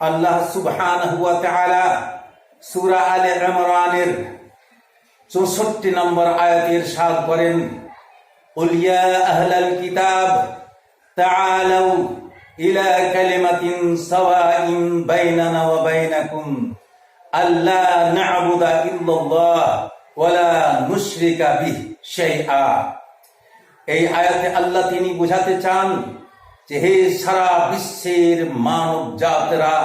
আল্লাহ সুবহানাহু ওয়া তাআলা সূরা আলে ইমরানের 64 নম্বর আয়াতে ইরশাদ করেন, কুল ইয়া আহলাল কিতাব তাআলাউ ইলা কালিমাতিন সাওয়াইন বাইনানা ওয়া বাইনাকুম আল্লা না'বুদা ইল্লাল্লাহ ওয়া লা নুশরিকা বিহি শাইআ। এই আয়াতে আল্লাহ তিনি বোঝাতে চান যে হে সারা বিশ্বের মানব জাতরা,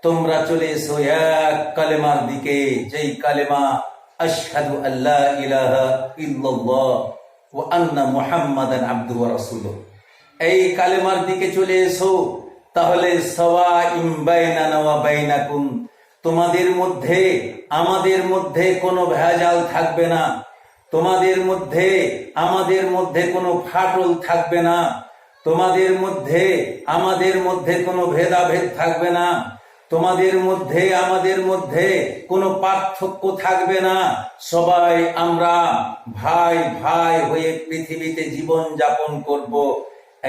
তোমরা চলে এসো এক কালেমার দিকে, যেই কালেমা আশহাদু আল্লা ইলাহা ইল্লাল্লাহ ওয়া আন্না মুহাম্মাদান আবদুহু ওয়া রাসূলুহু। এই কালেমার দিকে চলে এসো, তাহলে সাওয়াইন বাইনানা ওয়া বাইনাকুম, তোমাদের মধ্যে আমাদের মধ্যে কোনো ভেজাল থাকবে না, তোমাদের মধ্যে আমাদের মধ্যে কোনো ফাটল থাকবে না, তোমাদের মধ্যে আমাদের মধ্যে কোনো ভেদাভেদ থাকবে না, তোমাদের মধ্যে আমাদের মধ্যে কোনো পার্থক্য থাকবে না। সবাই আমরা ভাই ভাই হয়ে পৃথিবীতে জীবন যাপন করব।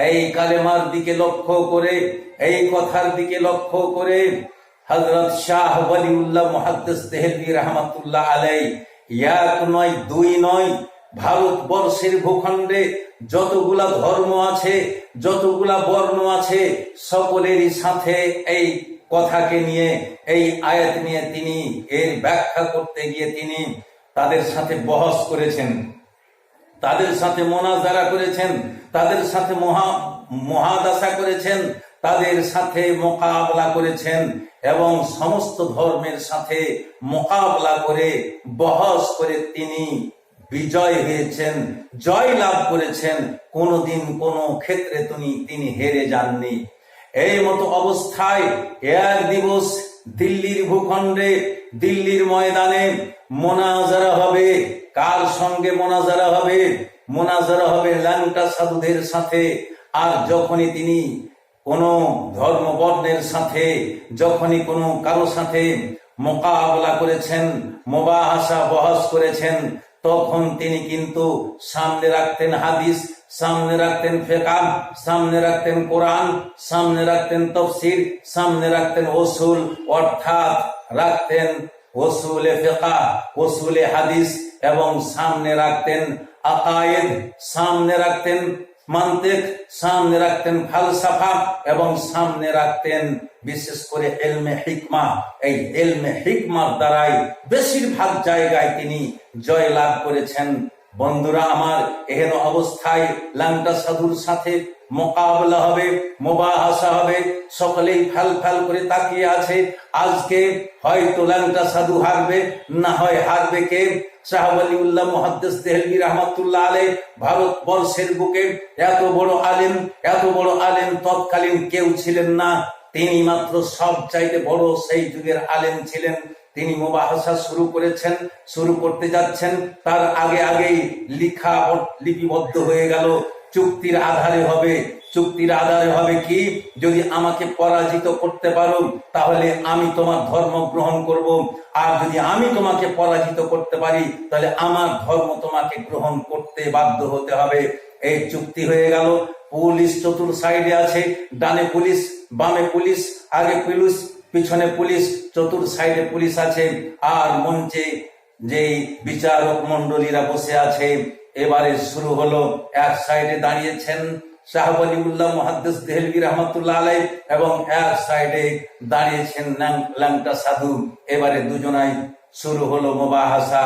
এই কালেমার দিকে লক্ষ্য করে, এই কথার দিকে লক্ষ্য করে হযরত শাহ ওয়ালিউল্লাহ মুহাদ্দিস দেহলভী রাহমাতুল্লাহ আলাইহি এক নয় দুই নয়, ভারতবর্ষের ভূখণ্ডে যতগুলা ধর্ম আছে, যতগুলা বর্ণ আছে, সকলেরই সাথে এই কথাকে নিয়ে, এই আয়াত নিয়ে তিনি এর ব্যাখ্যা করতে গিয়ে তিনি তাদের সাথে বহস করেছেন, তাদের সাথে মোনাজারা করেছেন, তাদের সাথে মহাদাসা করেছেন, তাদের সাথে মোকাবলা করেছেন এবং সমস্ত ধর্মের সাথে মোকাবলা করে বহস করে তিনি বিজয় হয়েছেন, জয় লাভ করেছেন। কোনোদিন কোনো ক্ষেত্রে তিনি হেরে যাননি। এই মতো অবস্থায় এক দিবস দিল্লির ভূখণ্ডে, দিল্লির ময়দানে মোনাজারা হবে। কার সঙ্গে মোনাজারা হবে? মোনাজারা হবে ল্যাংটা সাধুদের সাথে। আর যখনই তিনি কোনো ধর্ম বর্ণের সাথে, যখনই কোনো কারো সাথে মোকাবলা করেছেন, মুবাহাসা বহস করেছেন, তখন তিনি কিন্তু সামনে রাখতেন হাদিস, সামনে রাখতেন ফিকহ, সামনে রাখতেন কোরআন, সামনে রাখতেন তাফসীর, সামনে রাখতেন উসুল, অর্থাৎ রাখতেন উসুলে ফিকহ, উসুলে হাদিস, এবং সামনে রাখতেন আকায়েদ, সামনে রাখতেন মান্তিক, সামনে রাখতেন ফালসাফা, এবং সামনে রাখতেন বিশেষ করে ইলমে হিকমা। এই ইলমে হিকমার দ্বারাই বেশিরভাগ জায়গায় তিনি জয় লাভ করেছেন। বন্ধুরা আমার, এহেন অবস্থায় ল্যাংটা সাধুর সাথে মোকাবলা হবে, মুবাহাসা হবে। সকলেই ফ্যাল ফ্যাল করে তাকিয়ে আছে। আজকে হয়তো ল্যাংটা সাধু হারবে, না হয় হারবে কে? শাহ ওয়ালিউল্লাহ মুহাদ্দিস দেহলভী রাহমাতুল্লাহ আলাইহি ভারতবর্ষের বুকে এত বড় আলেম, এত বড় আলেম তৎকালীন কেউ ছিলেন না। তিনি মাত্র সব চাইতে বড় সেই যুগের আলেম ছিলেন। তিনি মুবাহাসা শুরু করেছেন, শুরু করতে যাচ্ছেন, তার আগেই লিপিবদ্ধ হয়ে গেল। চুক্তির আধারে হবে। চুক্তির আধারে হবে কি? যদি আমাকে পরাজিত করতে পারো তাহলে আমি তোমার ধর্ম গ্রহণ করব, আর যদি আমি তোমাকে পরাজিত করতে পারি তাহলে আমার ধর্ম তোমাকে গ্রহণ করতে বাধ্য হতে হবে। এই চুক্তি হয়ে গেল। পুলিশ চতুর সাইডে আছে, ডানে পুলিশ, বামে পুলিশ, আগে পুলিশ, পিছনে পুলিশ, চতুর সাইডে পুলিশ আছে। আর মঞ্চে যেই বিচারক মন্ডলীরা বসে আছে। এবারে শুরু হলো। এক সাইডে দাঁড়িয়েছেন শাহ ওয়ালিউল্লাহ মুহাদ্দিস দেহলভী রাহমাতুল্লাহ আলাইহি এবং এক সাইডে দাঁড়িয়েছেন ল্যাংটা সাধু। এবারে দুজনাই শুরু হলো মুবাহাসা।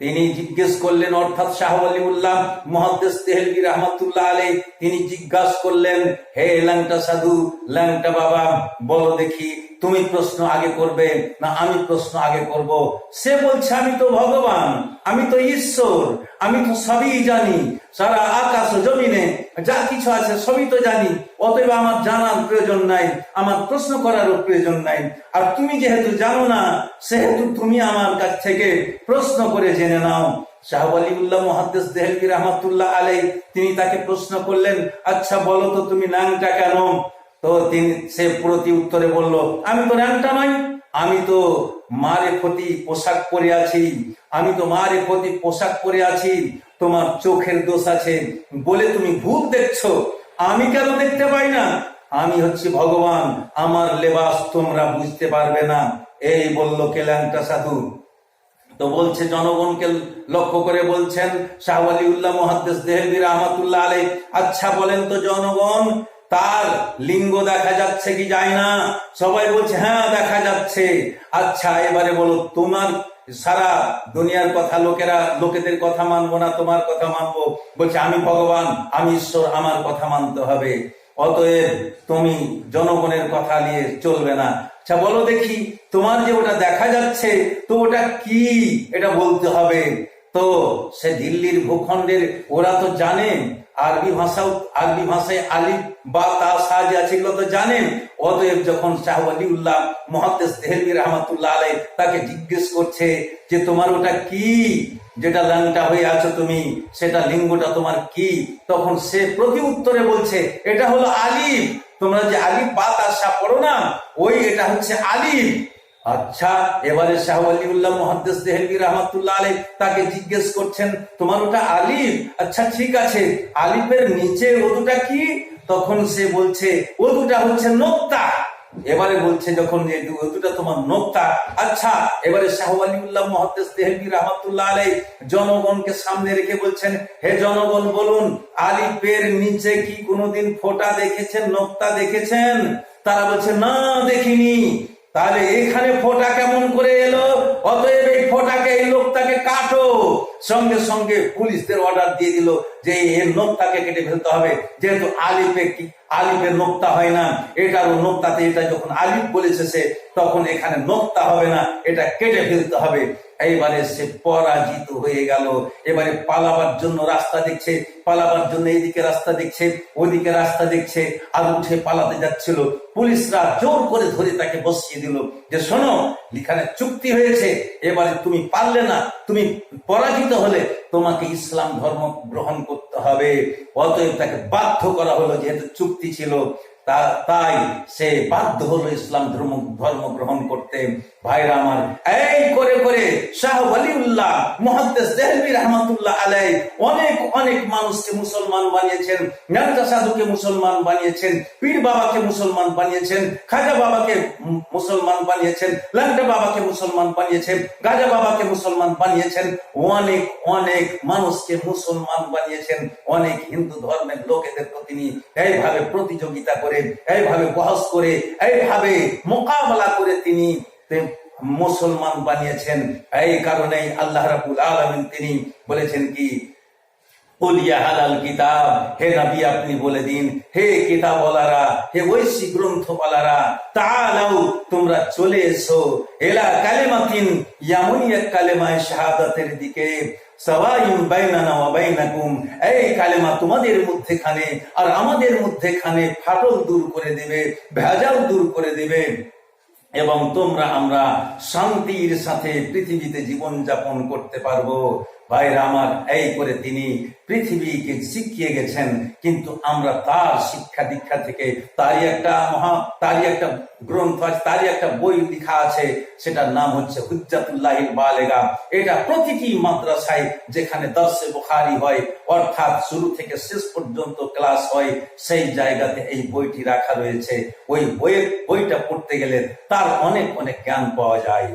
তিনি জিজ্ঞেস করলেন, অর্থাৎ শাহ ওয়ালিউল্লাহ মুহাদ্দিস দেহলভী রাহমাতুল্লাহ আলাইহি তিনি জিজ্ঞাসা করলেন, হে ল্যাংটা সাধু, ল্যাংটা বাবা, বলো দেখি তুমি প্রশ্ন আগে করবে না আমি প্রশ্ন আগে করব? সে বলছে, আমি তো ভগবান, আমি তো ঈশ্বর, আমি তো সবই জানি, সারা আকাশ জমিনে যা কিছু আছে সবই তো জানি, অতএব আমার জানার প্রয়োজন নাই, আমার প্রশ্ন করারও প্রয়োজন নাই। আর তুমি যেহেতু জানো না, সেহেতু তুমি আমার কাছ থেকে প্রশ্ন করে জেনে নাও। শাহ ওয়ালিউল্লাহ মুহাদ্দিস দেহলভী রাহমাতুল্লাহ আলাইহি তিনি তাকে প্রশ্ন করলেন, আচ্ছা বলো তো তুমি ন্যাংটা কেন? তো সে প্রতি উত্তরে বলল, আমি তো ন্যাংটা নই, আমি তো মারেফতি পোশাক পরে আছি, আমি তো মারেফতি পোশাক পরে আছি। তোমার চোখের দোষ আছে বলে তুমি ভূত দেখছো, আমি কেন দেখতে পাই না? আমি হচ্ছি ভগবান, আমার লেবাস তোমরা বুঝতে পারবে না। এই বলল কে? ল্যাংটা সাধু। তো বলছে, জনগণকে লক্ষ্য করে বলছেন শাহ ওয়ালিউল্লাহ মুহাদ্দিস দেহলভী রাহমাতুল্লাহ আলাইহি, আচ্ছা বলেন তো জনগণ, তার লিঙ্গ দেখা যাচ্ছে কি যায় না? সবাই বলছে হ্যাঁ দেখা যাচ্ছে। আচ্ছা এবারে বলো, তোমার সারা দুনিয়ার কথা লোকেদের কথা মানবো না তোমার কথা মানবো? বলছে আমি ভগবান, আমি ঈশ্বর, আমার কথা মানতে হবে। অতএব তুমি জনগণের কথা নিয়ে চলবে না। আচ্ছা বলো দেখি, তোমার যে ওটা দেখা যাচ্ছে তো ওটা কি, এটা বলতে হবে। তো সে দিল্লির ভূখণ্ডের, ওরা তো জানে আরবি ভাষায় আলিফ বা তা সাহায্য আছে, এগুলো তো জানেন। অতএব যখন শাহ ওয়ালিউল্লাহ মুহাদ্দিস দেহলভী রাহমাতুল্লাহ আলাইহি তাকে জিজ্ঞেস করছে যে তোমার ওটা কি, যেটা ল্যাংটা হয়ে আছো তুমি, সেটা লিঙ্গটা তোমার কি, তখন সে প্রতি উত্তরে বলছে এটা হলো আলিফ। তোমরা যে আলিফ বা তা সা পড়ো না, ওই এটা হচ্ছে আলিফ। আচ্ছা এবারে শাহ ওয়ালিউল্লাহ মুহাদ্দিস দেহলভী রাহমাতুল্লাহ আলাইহি তাকে জিজ্ঞেস করছেন তোমার ওটা আলিফ, আচ্ছা ঠিক আছে, আলিফের নিচে ওদুটা কি? তখন সে বলছে ওদুটা হচ্ছে নোক্তা। এবারে বলছে যখন যে ওদুটা তোমার নোক্তা, আচ্ছা এবারে শাহ ওয়ালিউল্লাহ মুহাদ্দিস দেহলভী রাহমাতুল্লাহ আলাইহি জনগণকে সামনে রেখে বলছেন, হে জনগণ বলুন, আলিফের নিচে কি কোনোদিন ফোঁটা দেখেছেন, নোক্তা দেখেছেন? তারা বলছে না দেখিনি। তাহলে এখানে ফোঁটা কেমন করে এলো? অতএব এই ফোঁটাকে, এই লোকটাকে কাটো। সঙ্গে সঙ্গে পুলিশদের অর্ডার দিয়ে দিল যে এর নোক্তাকে কেটে ফেলতে হবে, যেহেতু আলিফের নোক্তা হয় না, এটারও নোক্তাতে, এটা যখন আলিফ বলেছে সে, তখন এখানে নোক্তা হবে না, এটা কেটে ফেলতে হবে। এইবারে সে পরাজিত হয়ে গেল। এবারে পালাবার জন্য রাস্তা দেখছে, পালাবার জন্য এইদিকে রাস্তা দেখছে, ওইদিকে রাস্তা দেখছে, আর উঠে পালাতে যাচ্ছিল। পুলিশরা জোর করে ধরে তাকে বসিয়ে দিল যে শোনো, এখানে চুক্তি হয়েছে, এবারে তুমি পারলে না, তুমি পরাজিত হলে তোমাকে ইসলাম ধর্ম গ্রহণ করতে হবে। অতএব তাকে বাধ্য করা হলো, যেহেতু চুক্তি ছিল তাই সে বাধ্য হলো ইসলাম ধর্ম গ্রহণ করতে। ভাইরা আমার, এই করে করে শাহ ওয়ালিউল্লাহ মুহাদ্দিস দেহলভী রাহমাতুল্লাহ আলাইহি অনেক মানুষকে মুসলমান বানিয়েছেন। ল্যাংটা সাধুকে মুসলমান বানিয়েছেন, পীর বাবাকে মুসলমান বানিয়েছেন, খাজা বাবাকে মুসলমান বানিয়েছেন, ল্যাংটা বাবাকে মুসলমান বানিয়েছেন, গাজা বাবাকে মুসলমান বানিয়েছেন, অনেক মানুষকে মুসলমান বানিয়েছেন। অনেক হিন্দু ধর্মের লোকেদের তিনি এইভাবে প্রতিযোগিতা করে, এইভাবে বহস করে, এইভাবে মোকাবেলা করে তিনি মুসলমান বানিয়েছেন। এই কারণেই আল্লাহ রাব্বুল আলামিন তিনি বলেছেন কি, বলিয়া হালাল কিতাব, হে নবী আপনি বলে দিন, হে কিতাবওয়ালারা, হে ঐশী গ্রন্থওয়ালারা, তাআলাউ তোমরা চলে এসো, ইলা কালিমাতিন, এমন এক কালেমায়ে শাহাদাতের দিকে, সাওয়াইন বাইনানা ওয়া বাইনাকুম, এই কালেমা তোমাদের মধ্যেখানে আর আমাদের মধ্যেখানে ফাটল দূর করে দিবে, ভেজাল দূর করে দিবে, এবং আমরা শান্তির সাথে পৃথিবীতে জীবন যাপন করতে পারবো। ভাইরা আমার, এই করে তিনি পৃথিবীকে শিখিয়ে গেছেন। কিন্তু আমরা তার শিক্ষা দীক্ষা থেকে তারই একটা গ্রন্থ আছে, তারই একটা বই লেখা আছে, সেটার নাম হচ্ছে হুজ্জাতুল্লাহিল বালেগা। এটা প্রতিটি মাদ্রাসায় যেখানে দর্সে বুখারী হয়, অর্থাৎ শুরু থেকে শেষ পর্যন্ত ক্লাস হয়, সেই জায়গাতে এই বইটি রাখা রয়েছে। ওই বইটা পড়তে গেলে তার অনেক জ্ঞান পাওয়া যায়।